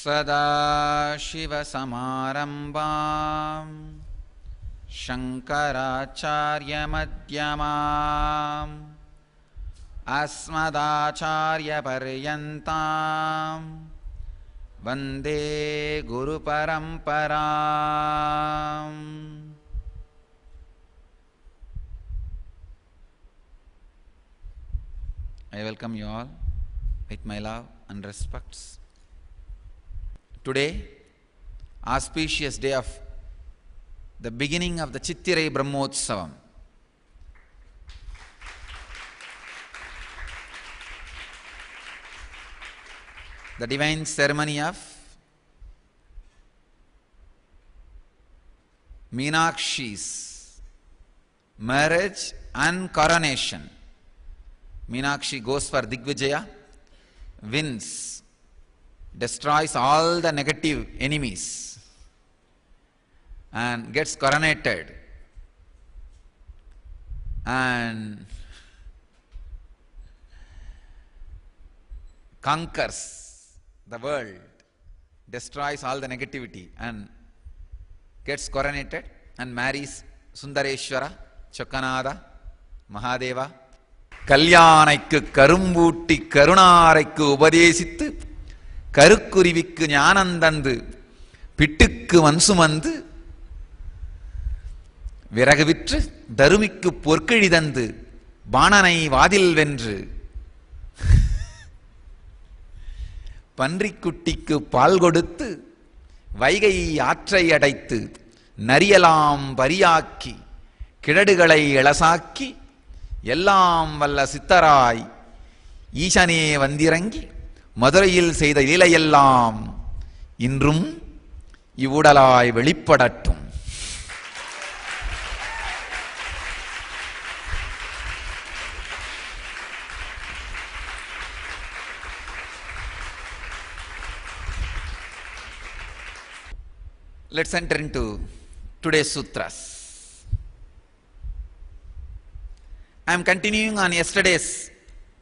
Sadashivasamarambam Shankaracharyamadhyamam Asmadacharyaparyantam Vande Guru Paramparam. I welcome you all with my love and respects. Today, auspicious day of the beginning of the Chittirai Brahmotsavam. The divine ceremony of Meenakshi's marriage and coronation. Meenakshi goes for Digvijaya, wins, destroys all the negative enemies and gets coronated and conquers the world, destroys all the negativity and gets coronated and marries Sundareshwara, Chokkanada, Mahadeva. கல்யாணைக்கு கரும்பூட்டி கருணாரைக்கு உபதேசித்து கருக்குருவிக்கு ஞானந்தந்து பிட்டுக்கு வன்சுமந்து விறகு விற்று தருமிக்கு பொற்கிழி தந்து பாணனை வாதில் வென்று பன்றிக்குட்டிக்கு பால் கொடுத்து வைகை ஆற்றை அடைத்து நரியலாம் பரியாக்கி கிழடுகளை இளசாக்கி எல்லாம் வல்ல சித்தராய் ஈசனே வந்திறங்கி மதுரையில் செய்த லீலையெல்லாம் இன்றும் இவ்வுடலாய் வெளிப்படட்டும். Let's enter into today's sutras. I am continuing on yesterday's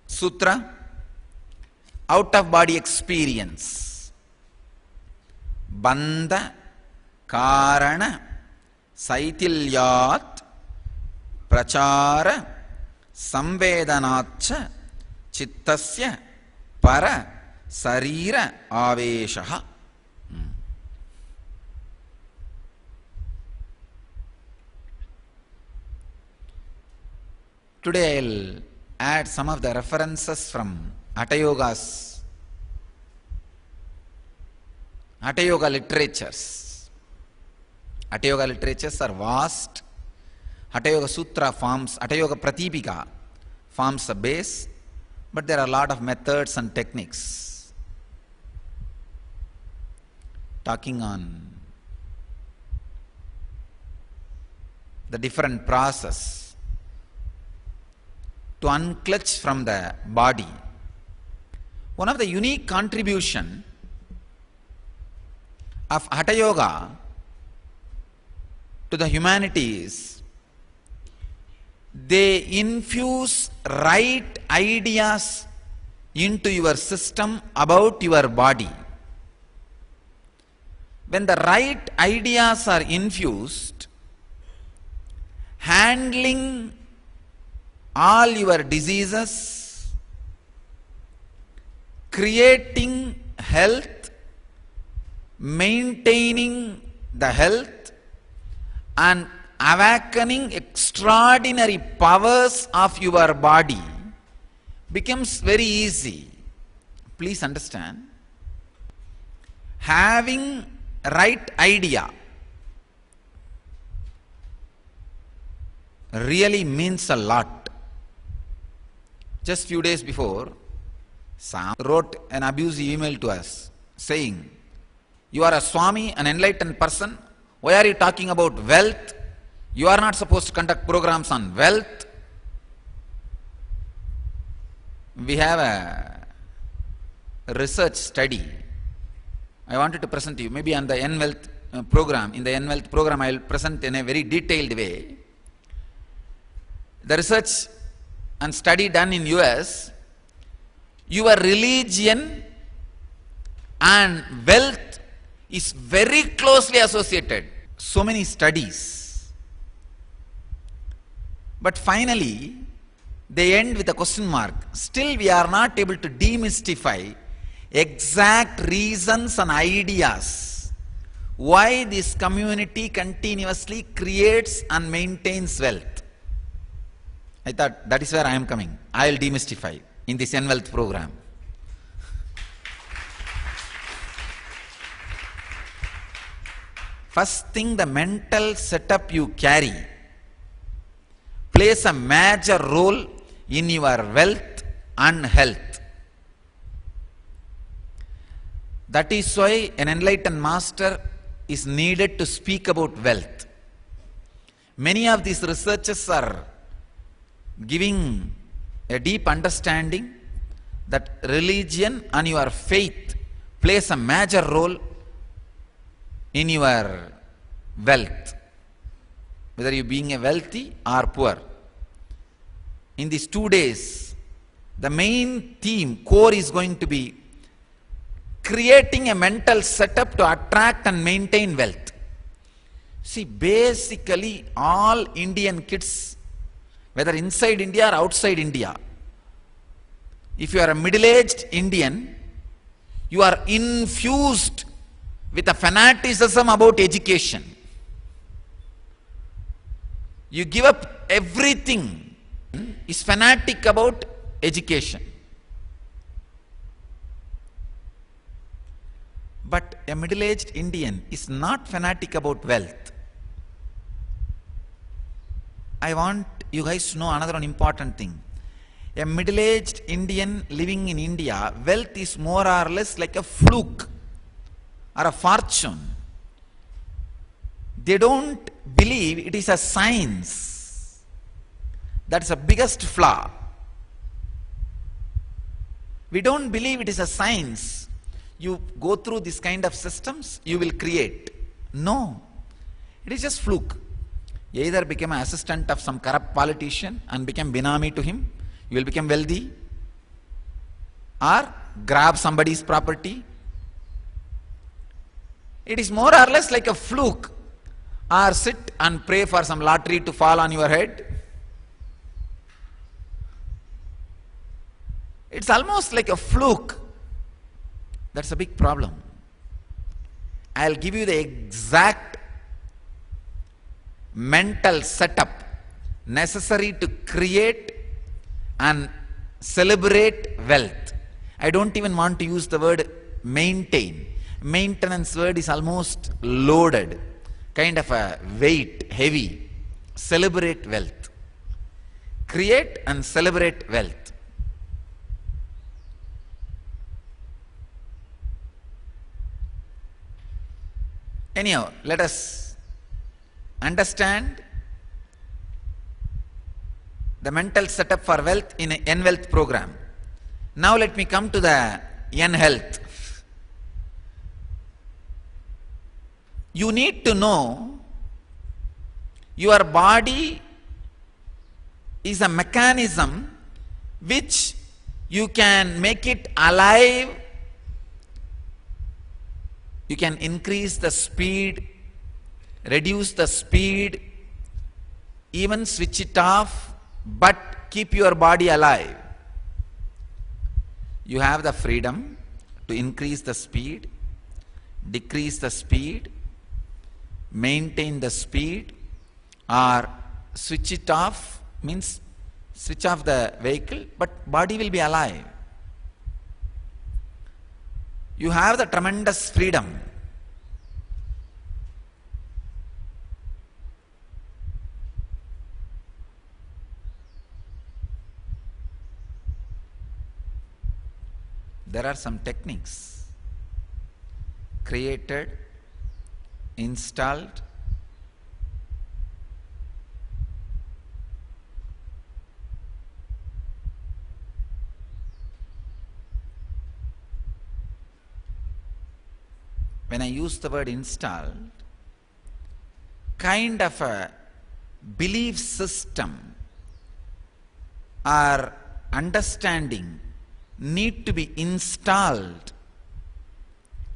sutra, out of body experience. Bandha Karana Saitilyat Prachara Samvedanacha Chittasya Para Sarira Aveshaha. Today I will add some of the references from Hatha Yoga's Hatha Yoga literatures. Hatha Yoga literatures are vast. Hatha Yoga Sutra forms, Hatha Yoga Pratipika forms a base, but there are a lot of methods and techniques talking on the different process to unclutch from the body. One of the unique contribution of Hatha Yoga to the humanity is they infuse right ideas into your system about your body. When the right ideas are infused, handling all your diseases, creating health, maintaining the health, and awakening extraordinary powers of your body becomes very easy. Please understand, having right idea really means a lot. Just few days before, Sam wrote an abusive email to us saying, "You are a Swami, an enlightened person. Why are you talking about wealth? You are not supposed to conduct programs on wealth." We have a research study. I wanted to present to you, maybe on the N-Wealth program. In the N-Wealth program, I will present in a very detailed way. The research and study done in US, your religion and wealth is very closely associated. So many studies. But finally, they end with a question mark. Still we are not able to demystify exact reasons and ideas why this community continuously creates and maintains wealth. I thought that is where I am coming. I will demystify in this N-Wealth program. First thing, the mental setup you carry plays a major role in your wealth and health. That is why an enlightened master is needed to speak about wealth. Many of these researchers are giving a deep understanding that religion and your faith plays a major role in your wealth, whether you being a wealthy or poor. In these 2 days, the main theme, core, is going to be creating a mental setup to attract and maintain wealth. See, basically all Indian kids, whether inside India or outside India, if you are a middle-aged Indian, you are infused with a fanaticism about education. You give up everything, is fanatic about education. But a middle-aged Indian is not fanatic about wealth. I want you guys to know another one important thing. A middle-aged Indian living in India, wealth is more or less like a fluke or a fortune. They don't believe it is a science. That's the biggest flaw. We don't believe it is a science. You go through this kind of systems, you will create. No, it is just fluke. You either become an assistant of some corrupt politician and become binami to him, you will become wealthy, or grab somebody's property. It is more or less like a fluke, or sit and pray for some lottery to fall on your head. It's almost like a fluke. That's a big problem. I'll give you the exact mental setup necessary to create and celebrate wealth. I don't even want to use the word maintain. Maintenance word is almost loaded, kind of a weight, heavy. Celebrate wealth. Create and celebrate wealth. Anyhow, let us understand the mental setup for wealth in an N-Wealth program. Now let me come to the N-Health. You need to know your body is a mechanism which you can make it alive. You can increase the speed, reduce the speed, even switch it off, but keep your body alive. You have the freedom to increase the speed, decrease the speed, maintain the speed, or switch it off, means switch off the vehicle, but body will be alive. You have the tremendous freedom. There are some techniques created, installed, when I use the word installed, kind of a belief system or understanding need to be installed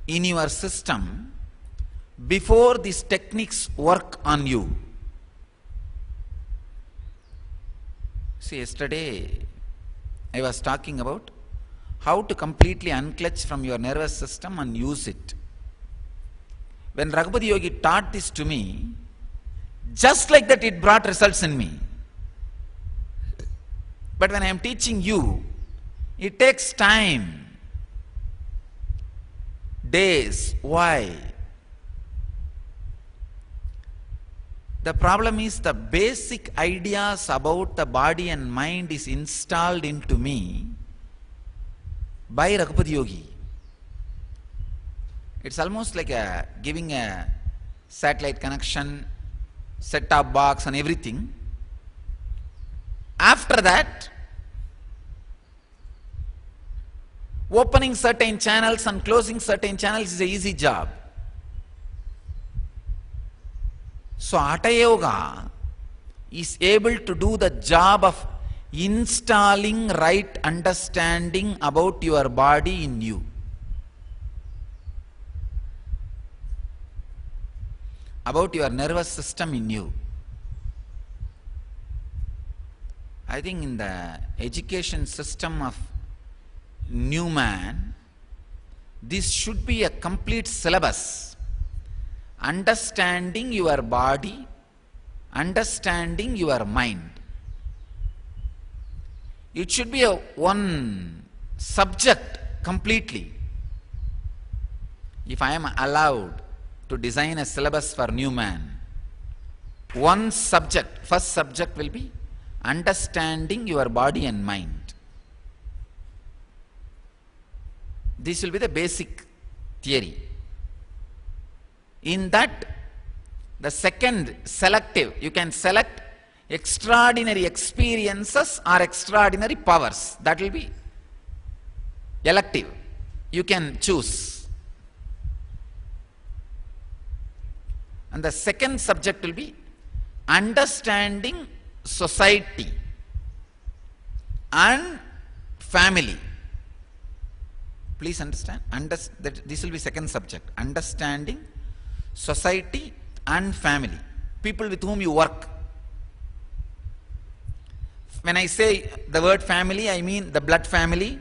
in your system before these techniques work on you. See, yesterday I was talking about how to completely unclutch from your nervous system and use it. When Raghupati Yogi taught this to me, just like that it brought results in me. But when I am teaching you, it takes time, days. Why? The problem is the basic ideas about the body and mind is installed into me by Raghupati Yogi. It's almost like giving a satellite connection, set-top box and everything. After that, opening certain channels and closing certain channels is an easy job. So Hatha Yoga is able to do the job of installing right understanding about your body in you. About your nervous system in you. I think in the education system of new man, this should be a complete syllabus. Understanding your body, understanding your mind. It should be a one subject completely. If I am allowed to design a syllabus for new man, one subject, first subject will be understanding your body and mind. This will be the basic theory. In that, the second selective, you can select extraordinary experiences or extraordinary powers. That will be elective. You can choose. And the second subject will be understanding society and family. Please understand. This will be second subject. Understanding society and family. People with whom you work. When I say the word family, I mean the blood family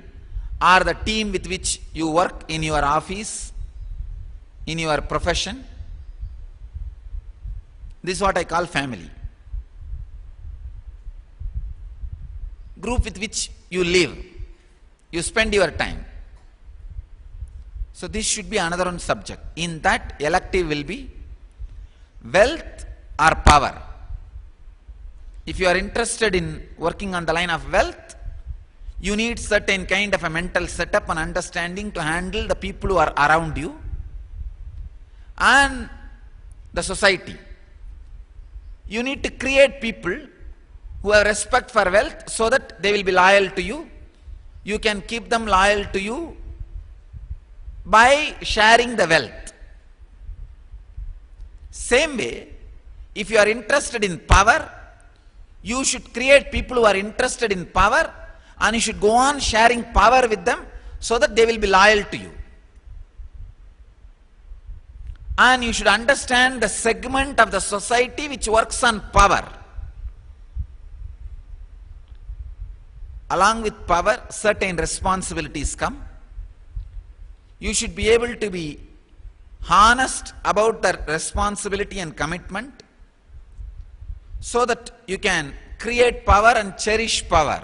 or the team with which you work in your office, in your profession. This is what I call family. Group with which you live, you spend your time. So this should be another one subject. In that, elective will be wealth or power. If you are interested in working on the line of wealth, you need certain kind of a mental setup and understanding to handle the people who are around you and the society. You need to create people who have respect for wealth so that they will be loyal to you. You can keep them loyal to you by sharing the wealth. Same way, if you are interested in power, you should create people who are interested in power and you should go on sharing power with them so that they will be loyal to you. And you should understand the segment of the society which works on power. Along with power, certain responsibilities come. You should be able to be honest about the responsibility and commitment so that you can create power and cherish power.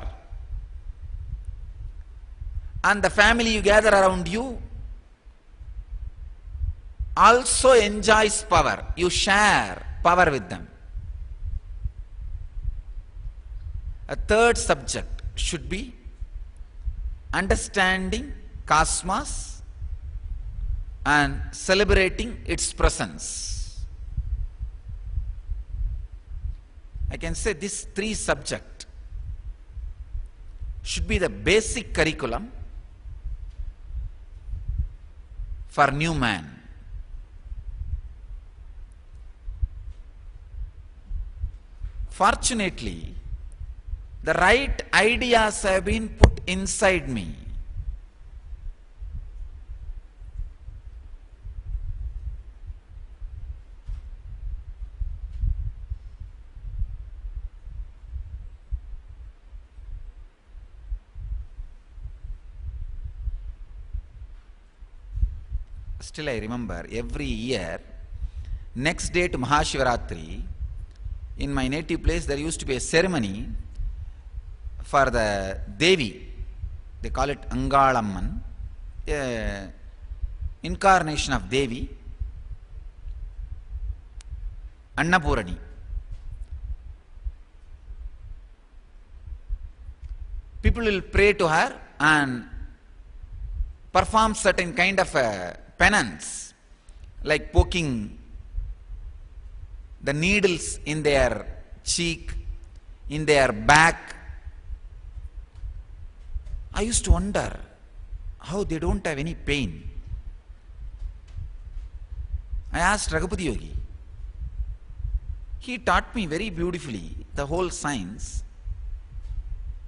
And the family you gather around you also enjoys power. You share power with them. A third subject should be understanding cosmos and celebrating its presence. I can say these three subjects should be the basic curriculum for new man. Fortunately, the right ideas have been put inside me. still I remember every year, next day to Mahashivaratri, in my native place there used to be a ceremony for the Devi. They call it Angalamman, incarnation of Devi, Annapurani. People will pray to her and perform certain kind of penance, like poking the needles in their cheek, in their back. I used to wonder how they don't have any pain. I asked Raghupati Yogi. He taught me very beautifully the whole science.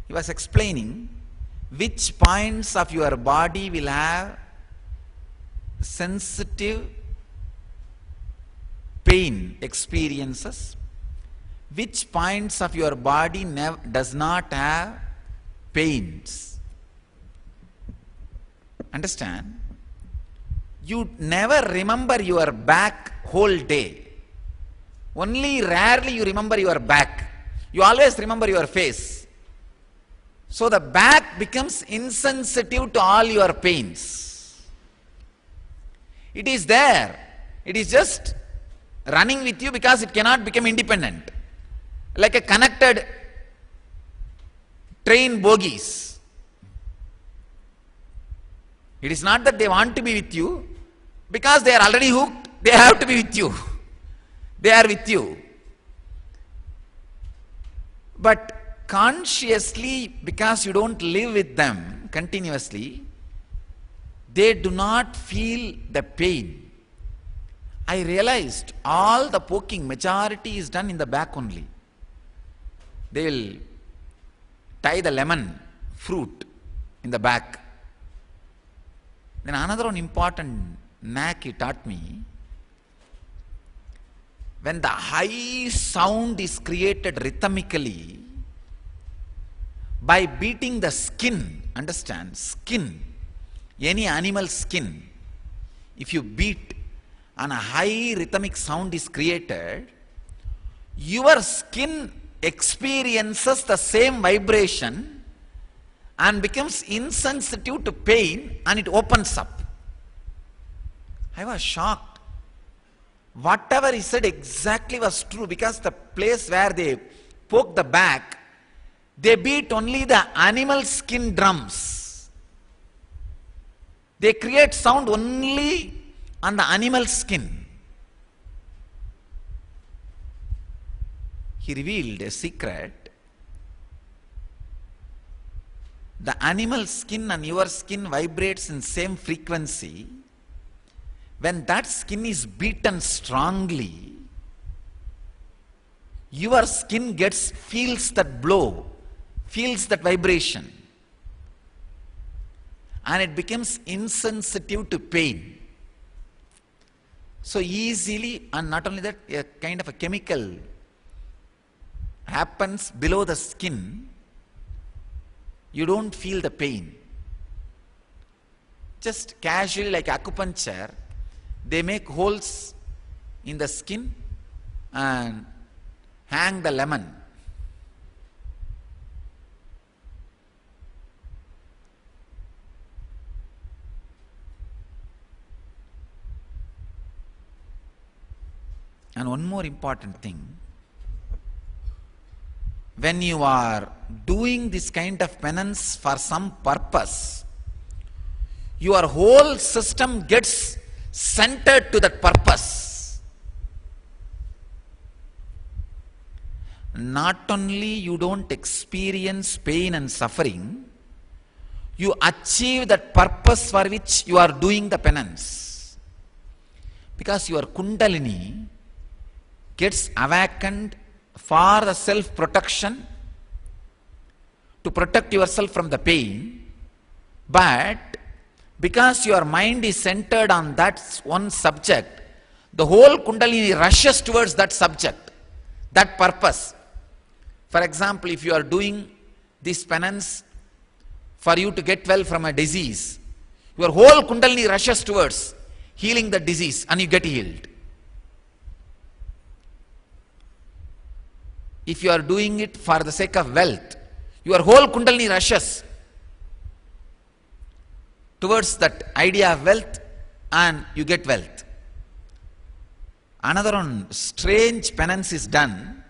He was explaining which points of your body will have sensitive pain experiences, which points of your body does not have pains. Understand? You never remember your back whole day. Only rarely you remember your back. You always remember your face. So the back becomes insensitive to all your pains. It is there. It is just running with you because it cannot become independent. Like a connected train bogies. It is not that they want to be with you, because they are already hooked, they have to be with you. They are with you. But consciously, because you don't live with them continuously, they do not feel the pain. I realized all the poking, majority is done in the back only. They will tie the lemon fruit in the back. Then another one important knack he taught me: when the high sound is created rhythmically by beating the skin, understand, skin, any animal skin, if you beat and a high rhythmic sound is created, your skin experiences the same vibration and becomes insensitive to pain, and it opens up. I was shocked. Whatever he said exactly was true, because the place where they poke the back, they beat only the animal skin drums. They create sound only on the animal skin. He revealed a secret. The animal skin and your skin vibrates in same frequency. When that skin is beaten strongly, your skin feels that blow, feels that vibration, and it becomes insensitive to pain. So easily, and not only that, a kind of a chemical happens below the skin, you don't feel the pain. Just casually, like acupuncture, they make holes in the skin and hang the lemon. And one more important thing, when you are doing this kind of penance for some purpose, your whole system gets centered to that purpose. Not only you don't experience pain and suffering, you achieve that purpose for which you are doing the penance. Because your kundalini gets awakened for the self-protection, to protect yourself from the pain, but because your mind is centered on that one subject, the whole kundalini rushes towards that subject, that purpose. For example, if you are doing this penance for you to get well from a disease, your whole kundalini rushes towards healing the disease and you get healed. If you are doing it for the sake of wealth, your whole Kundalini rushes towards that idea of wealth and you get wealth. Another one, strange penance is done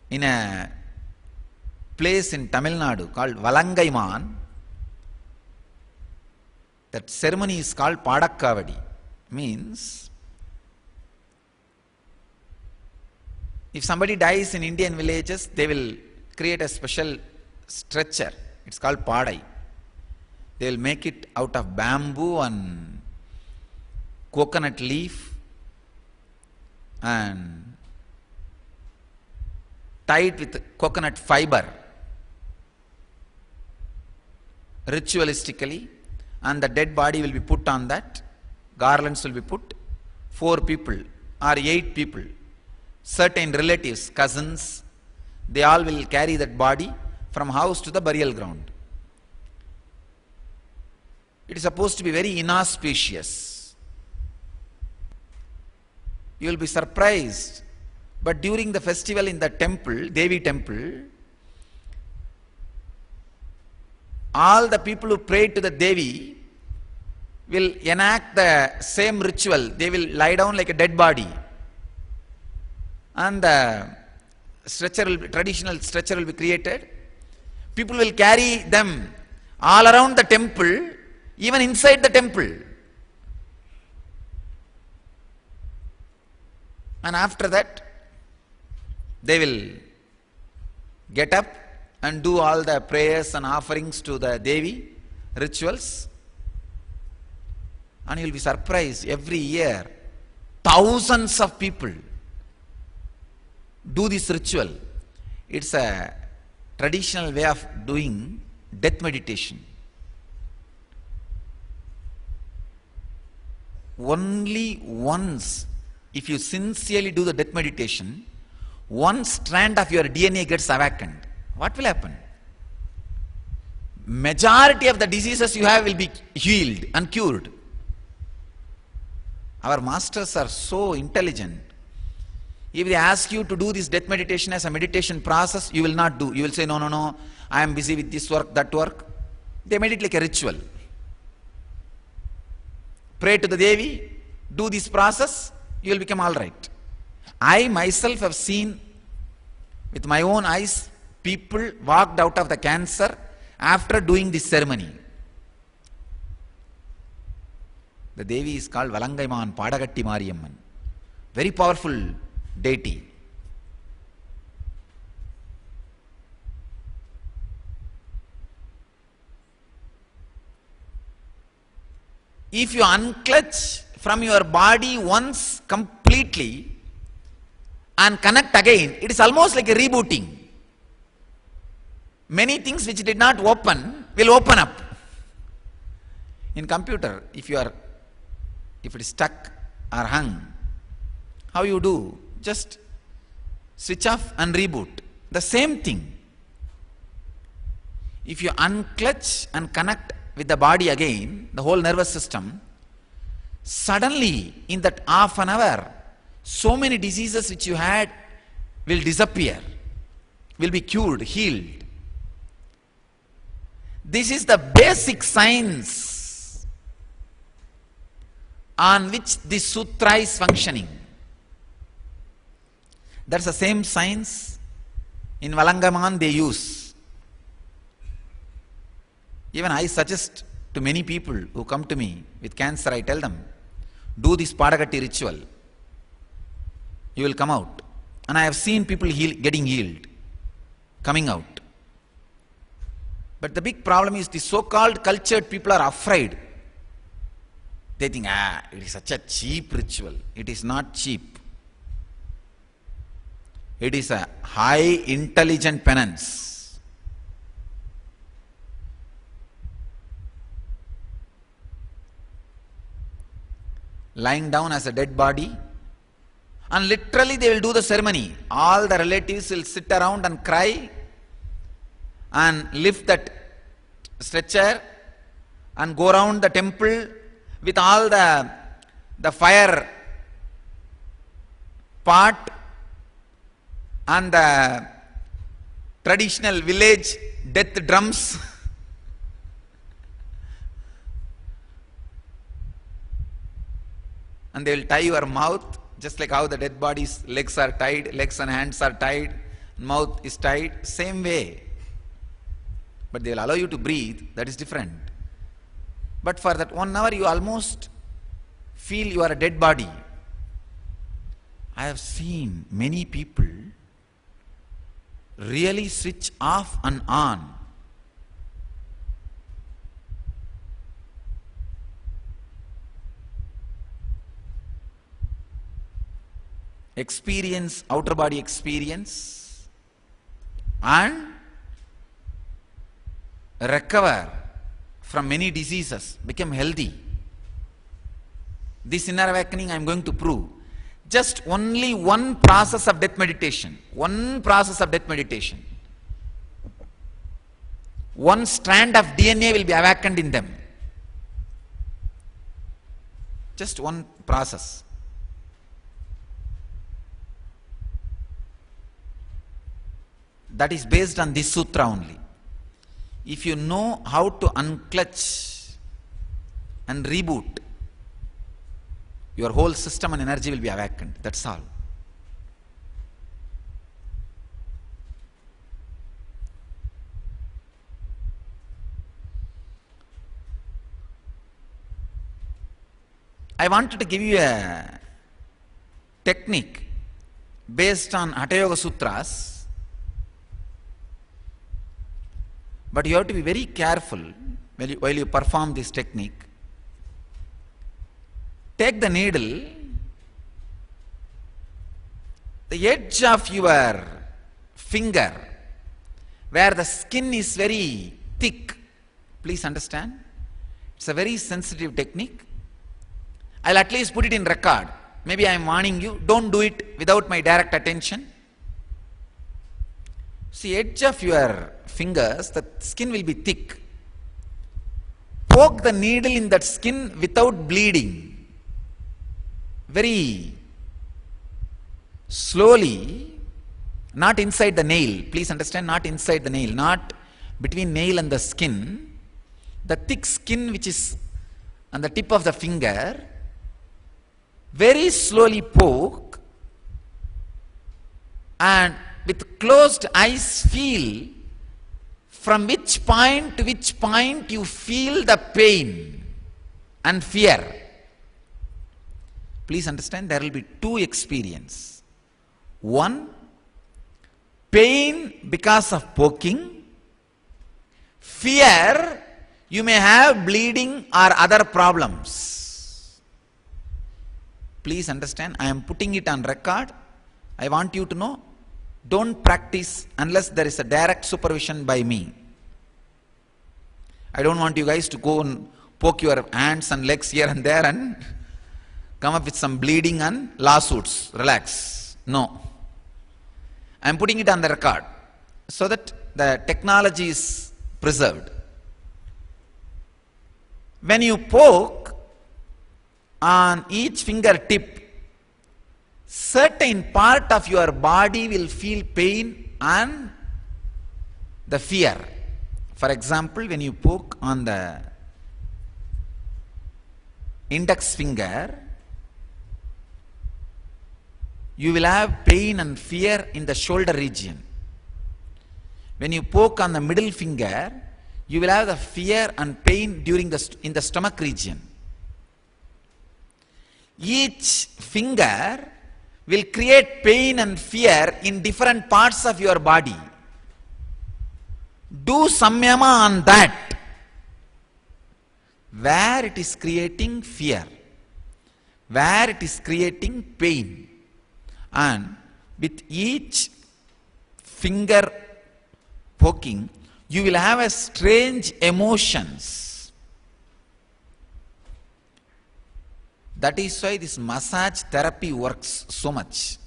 in a place in Tamil Nadu called Valangaiman. That ceremony is called Padakkavadi. Means, if somebody dies in Indian villages, they will create a special stretcher. It's called Padai. They will make it out of bamboo and coconut leaf and tie it with coconut fiber ritualistically, and the dead body will be put on that. Garlands will be put. 4 people or 8 people, certain relatives, cousins, they all will carry that body from house to the burial ground. It is supposed to be very inauspicious. You will be surprised. But during the festival in the temple, Devi temple, all the people who prayed to the Devi will enact the same ritual. They will lie down like a dead body. And the traditional stretcher will be created. People will carry them all around the temple, even inside the temple. And after that, they will get up and do all the prayers and offerings to the Devi, rituals. And you will be surprised, every year, thousands of people do this ritual. It's a traditional way of doing death meditation. Only once, if you sincerely do the death meditation, one strand of your DNA gets awakened. What will happen? Majority of the diseases you have will be healed and cured. Our masters are so intelligent. If they ask you to do this death meditation as a meditation process, you will not do. You will say, no, I am busy with this work, that work. They made it like a ritual. Pray to the Devi, do this process, you will become all right. I myself have seen with my own eyes, people walked out of the cancer after doing this ceremony. The Devi is called Valangaiman Padagatti Mariyamman. Very powerful deity. If you unclutch from your body once completely and connect again, it is almost like a rebooting. Many things which did not open will open up. In computer, if it is stuck or hung, how you do? Just switch off and reboot. The same thing. If you unclutch and connect with the body again, the whole nervous system, suddenly in that half an hour, so many diseases which you had will disappear, will be cured, healed. This is the basic science on which this sutra is functioning. That's the same science in Valangaiman they use. Even I suggest to many people who come to me with cancer, I tell them, do this Padagatti ritual. You will come out. And I have seen people getting healed, coming out. But the big problem is the so-called cultured people are afraid. They think, it is such a cheap ritual. It is not cheap. It is a high intelligent penance. Lying down as a dead body, and literally they will do the ceremony. All the relatives will sit around and cry and lift that stretcher and go around the temple. with all the fire pot and the traditional village death drums. And they will tie your mouth, just like how the dead body's legs are tied, legs and hands are tied, mouth is tied, same way. But they will allow you to breathe, that is different. But for that 1 hour you almost feel you are a dead body. I have seen many people really switch off and on. Experience outer body experience and recover from many diseases, become healthy. This inner awakening I am going to prove. Just only one process of death meditation. One process of death meditation. One strand of DNA will be awakened in them. Just one process. That is based on this sutra only. If you know how to unclutch and reboot, your whole system and energy will be awakened. That's all. I wanted to give you a technique based on Yoga Sutras. But you have to be very careful while you perform this technique. Take the needle, the edge of your finger, where the skin is very thick. Please understand, it's a very sensitive technique. I'll at least put it in record. Maybe I am warning you, don't do it without my direct attention. See, edge of your fingers, the skin will be thick. Poke the needle in that skin without bleeding. Very slowly, not inside the nail. Please understand, not inside the nail, not between nail and the skin. The thick skin which is on the tip of the finger, very slowly poke, and with closed eyes feel from which point to which point you feel the pain and fear. Please understand, there will be two experiences. One, pain because of poking. Fear, you may have bleeding or other problems. Please understand, I am putting it on record. I want you to know, don't practice unless there is a direct supervision by me. I don't want you guys to go and poke your hands and legs here and there and come up with some bleeding and lawsuits. Relax. No. I am putting it on the record so that the technology is preserved. When you poke on each fingertip, certain part of your body will feel pain and the fear. For example, when you poke on the index finger, you will have pain and fear in the shoulder region. When you poke on the middle finger, you will have the fear and pain in the stomach region. Each finger will create pain and fear in different parts of your body. Do samyama on that, where it is creating fear, where it is creating pain. And with each finger poking, you will have a strange emotions. That is why this massage therapy works so much.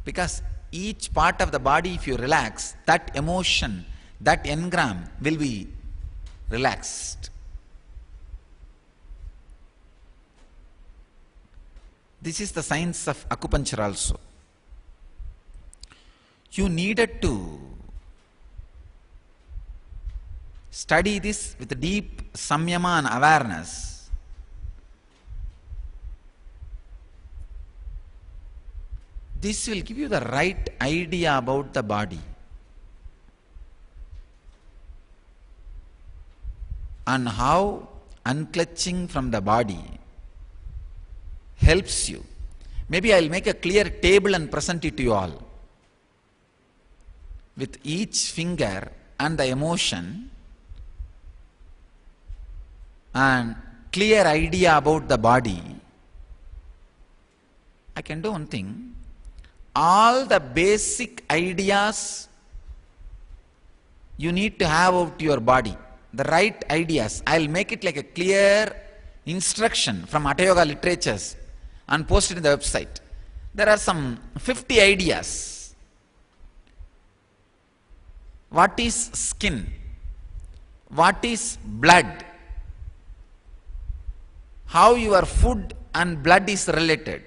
Because each part of the body, if you relax, that emotion, that engram will be relaxed. This is the science of acupuncture also. You needed to study this with deep samyama and awareness. This will give you the right idea about the body and how unclutching from the body helps you. Maybe I'll make a clear table and present it to you all, with each finger and the emotion and clear idea about the body. I can do one thing. All the basic ideas you need to have about your body, the right ideas, I'll make it like a clear instruction from Hatha Yoga literatures and post it in the website. There are some 50 ideas. What is skin? What is blood? How your food and blood is related?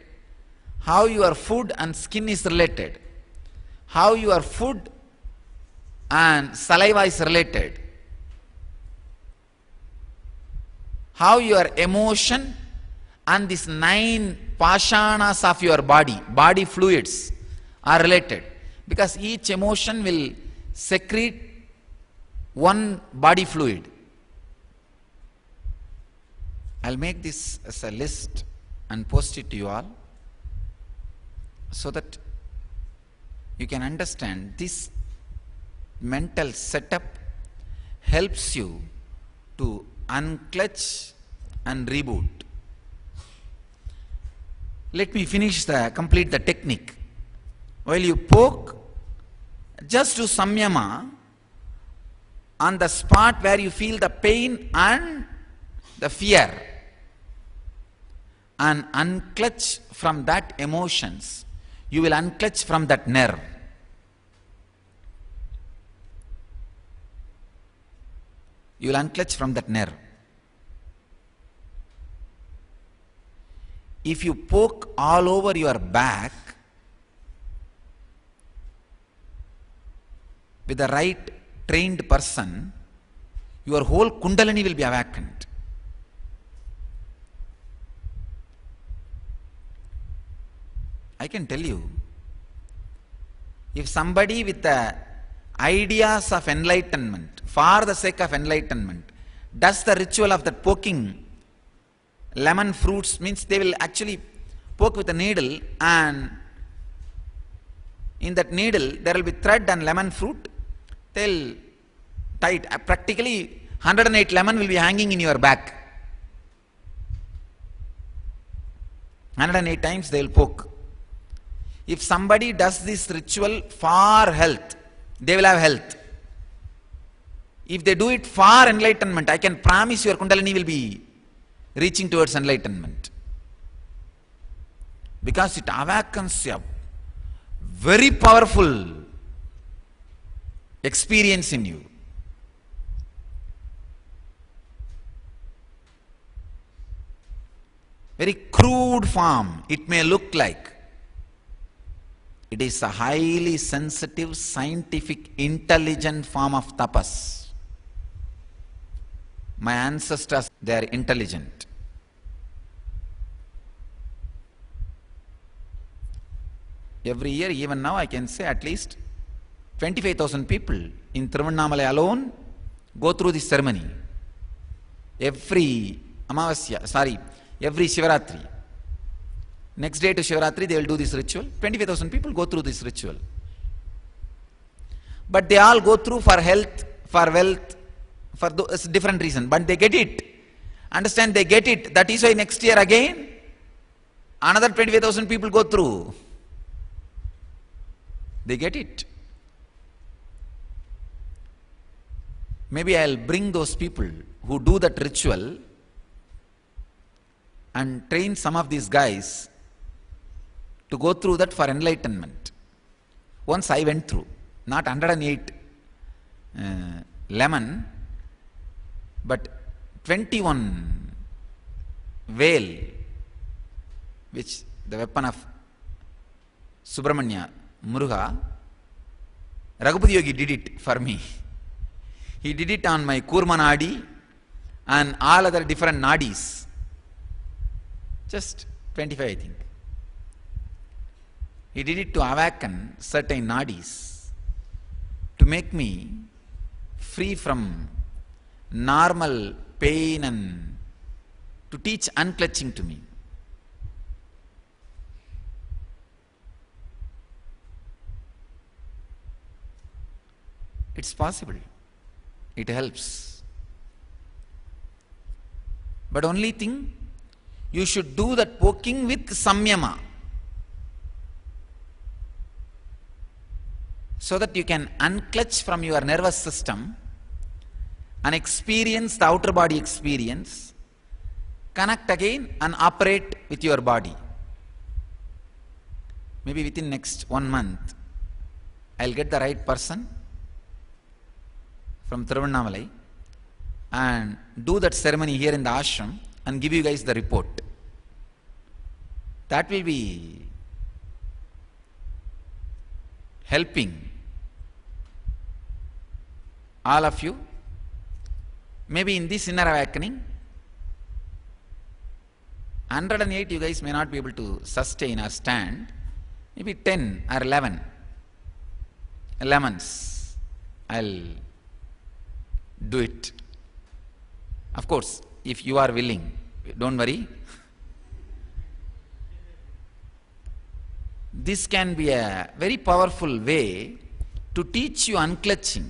How your food and skin is related? How your food and saliva is related? How your emotion and these 9 pashanas of your body fluids are related. Because each emotion will secrete one body fluid. I'll make this as a list and post it to you all, so that you can understand this mental setup helps you to unclutch and reboot. Let me complete the technique. While you poke, just do samyama on the spot where you feel the pain and the fear, and unclutch from that emotions. You will unclutch from that nerve. You will unclutch from that nerve. If you poke all over your back with the right trained person, your whole kundalini will be awakened. I can tell you, if somebody with the ideas of enlightenment, for the sake of enlightenment, does the ritual of that poking lemon fruits, means they will actually poke with a needle, and in that needle there will be thread and lemon fruit. They'll tie it. Practically 108 lemon will be hanging in your back. 108 times they will poke. If somebody does this ritual for health, they will have health. If they do it for enlightenment, I can promise your kundalini will be reaching towards enlightenment. Because it awakens a very powerful experience in you. Very crude form it may look like. It is a highly sensitive, scientific, intelligent form of tapas. My ancestors, they are intelligent. Every year, even now, I can say at least 25,000 people in Tiruvannamalai alone go through this ceremony. Every Shivaratri. Next day to Shivaratri, they will do this ritual. 25,000 people go through this ritual. But they all go through for health, for wealth, for different reasons. But they get it. Understand, they get it. That is why next year again, another 25,000 people go through. They get it. Maybe I'll bring those people who do that ritual and train some of these guys to go through that for enlightenment. Once I went through, not 108 lemon, but 21 whale, which the weapon of Subramanya, Muruga, Raghupati Yogi did it for me. He did it on my Kurma Nadi and all other different nadis. Just 25, I think. He did it to awaken certain nadis, to make me free from normal pain and to teach unclutching to me. It's possible. It helps. But only thing, you should do that poking with samyama, so that you can unclutch from your nervous system and experience the outer body experience, connect again and operate with your body. Maybe within next 1 month, I'll get the right person from Thiruvannamalai and do that ceremony here in the ashram and give you guys the report. That will be helping all of you. Maybe in this inner awakening, 108 you guys may not be able to sustain or stand. Maybe 10 or 11 lemons, I'll do it. Of course, if you are willing, don't worry. This can be a very powerful way to teach you unclutching.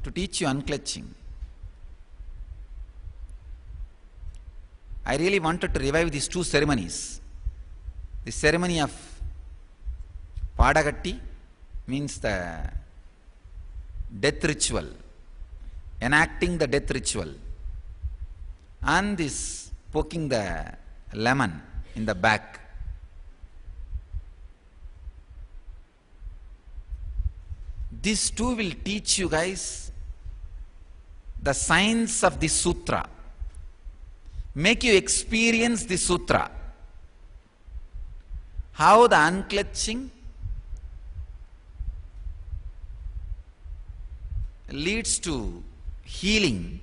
To teach you unclutching. I really wanted to revive these two ceremonies. The ceremony of Padagatti means the death ritual, enacting the death ritual, and this poking the lemon in the back. These two will teach you guys the science of the sutra, make you experience the sutra, how the unclutching leads to healing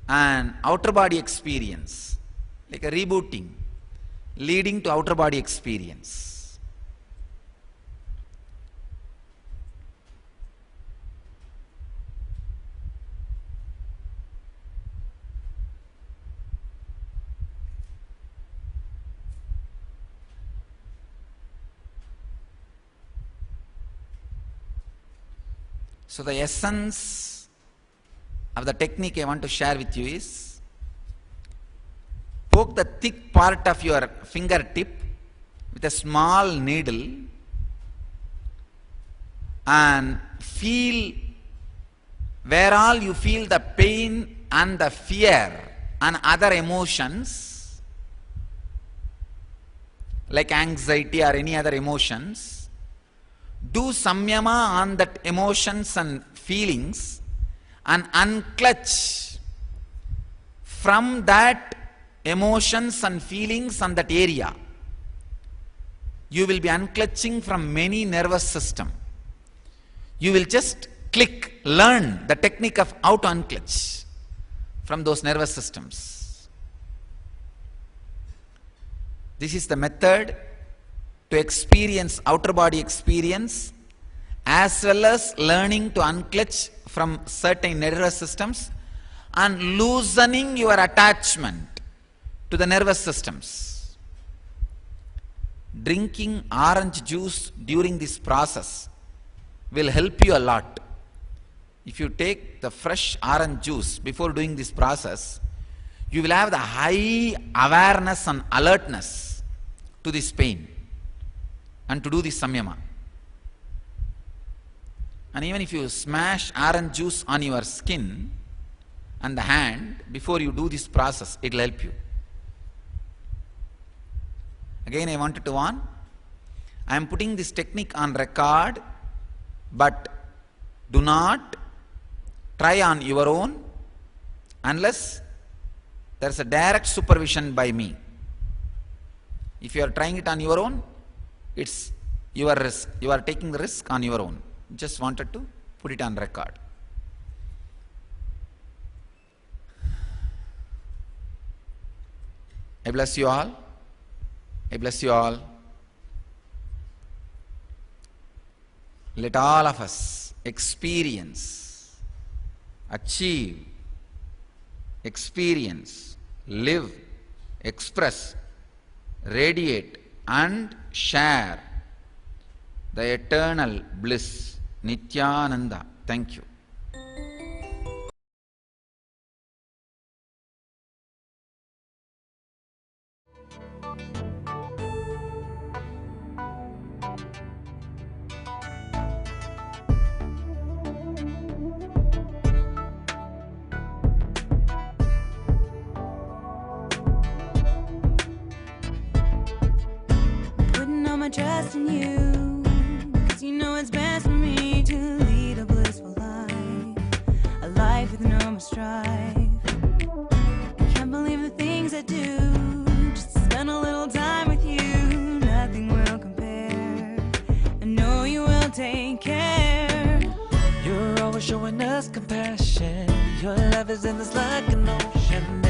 and outer body experience, like a rebooting, leading to outer body experience. So the essence of the technique I want to share with you is, poke the thick part of your fingertip with a small needle and feel where all you feel the pain and the fear and other emotions like anxiety or any other emotions. Do samyama on that emotions and feelings and unclutch from that emotions and feelings on that area. You will be unclutching from many nervous system. You will just learn the technique of how to unclutch from those nervous systems. This is the method to experience outer body experience, as well as learning to unclutch from certain nervous systems and loosening your attachment to the nervous systems. Drinking orange juice during this process will help you a lot. If you take the fresh orange juice before doing this process, you will have the high awareness and alertness to this pain and to do this samyama. And even if you smash orange juice on your skin and the hand before you do this process, it will help you. Again, I wanted to warn, I am putting this technique on record, but do not try on your own unless there's a direct supervision by me. If you are trying it on your own, it's your risk. You are taking the risk on your own. Just wanted to put it on record. I bless you all. I bless you all. Let all of us experience, achieve, experience, live, express, radiate and share the eternal bliss. Nithyananda. Thank you. Putting all my trust in you, 'cause you know it's best for me to lead a blissful life, a life with no more strife. Can't believe the things I do, just to spend a little time with you. Nothing will compare, I know you will take care. You're always showing us compassion. Your love is endless like an ocean.